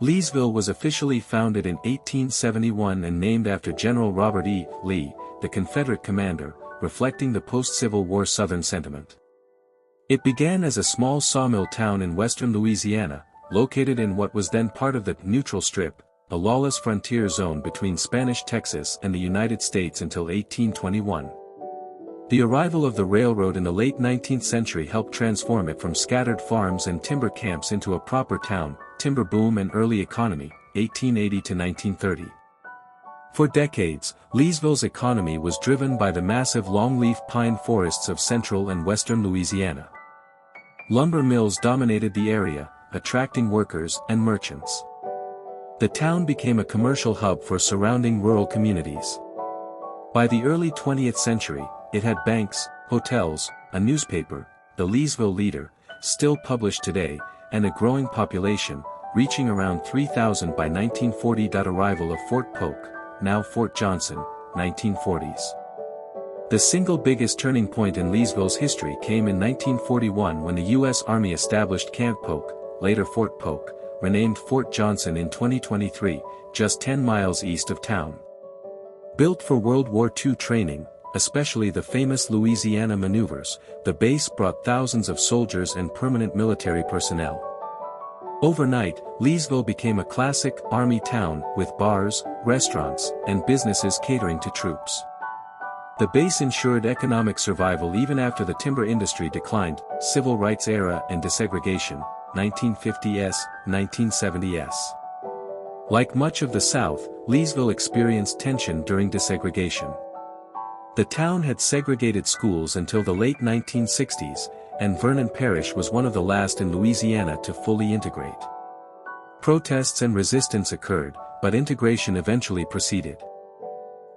Leesville was officially founded in 1871 and named after General Robert E. Lee, the Confederate commander, reflecting the post-Civil War Southern sentiment. It began as a small sawmill town in western Louisiana, located in what was then part of the Neutral Strip, a lawless frontier zone between Spanish Texas and the United States until 1821. The arrival of the railroad in the late 19th century helped transform it from scattered farms and timber camps into a proper town. Timber boom and early economy, 1880 to 1930. For decades, Leesville's economy was driven by the massive longleaf pine forests of central and western Louisiana. Lumber mills dominated the area, attracting workers and merchants. The town became a commercial hub for surrounding rural communities. By the early 20th century, it had banks, hotels, a newspaper, the Leesville Leader, still published today, and a growing population, reaching around 3,000 by 1940. Arrival of Fort Polk, now Fort Johnson, 1940s. The single biggest turning point in Leesville's history came in 1941 when the U.S. Army established Camp Polk, later Fort Polk, renamed Fort Johnson in 2023, just 10 miles east of town. Built for World War II training, especially the famous Louisiana maneuvers, the base brought thousands of soldiers and permanent military personnel. Overnight, Leesville became a classic Army town with bars, restaurants, and businesses catering to troops. The base ensured economic survival even after the timber industry declined, Civil Rights era and desegregation, 1950s, 1970s. Like much of the South, Leesville experienced tension during desegregation. The town had segregated schools until the late 1960s, and Vernon Parish was one of the last in Louisiana to fully integrate. Protests and resistance occurred, but integration eventually proceeded.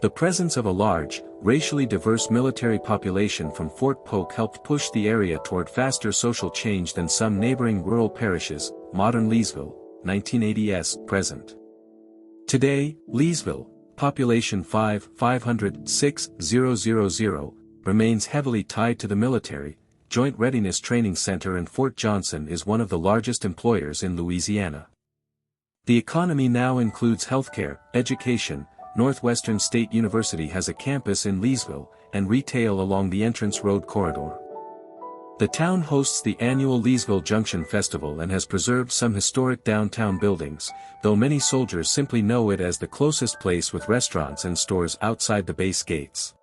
The presence of a large, racially diverse military population from Fort Polk helped push the area toward faster social change than some neighboring rural parishes, modern Leesville, 1980s present. Today, Leesville, population 500,600, remains heavily tied to the military. Joint Readiness Training Center and Fort Johnson is one of the largest employers in Louisiana. The economy now includes healthcare, education. Northwestern State University has a campus in Leesville, and retail along the Entrance Road corridor. The town hosts the annual Leesville Junction Festival and has preserved some historic downtown buildings, though many soldiers simply know it as the closest place with restaurants and stores outside the base gates.